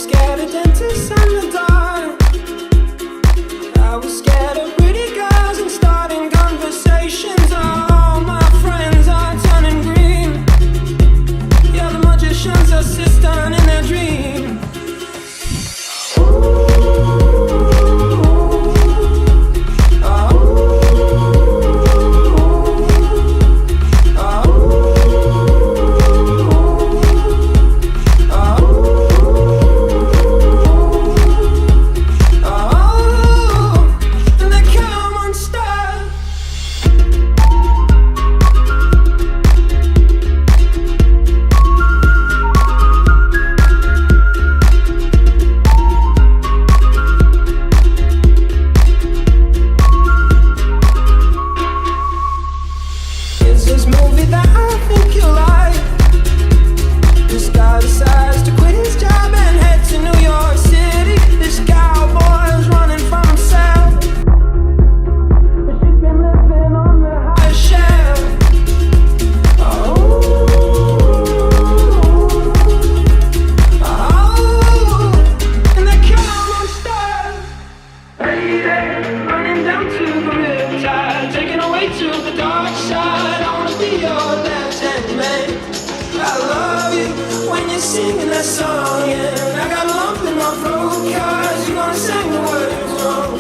scared of dentists and the dark. I was scared of pretty girls and starting conversations. All my friends are turning green. Yeah, the magicians assist done in their dream. This movie that I think you like. This guy decides to quit his job and head to New York City. This cowboy's running from himself, but she's been living on the high shelf. And they come on stars. Running down to the riptide, taken away to the dark side. Your left-hand man, I love you when you're singing that song, and I got a lump in my throat 'cause you're gonna sing the words wrong.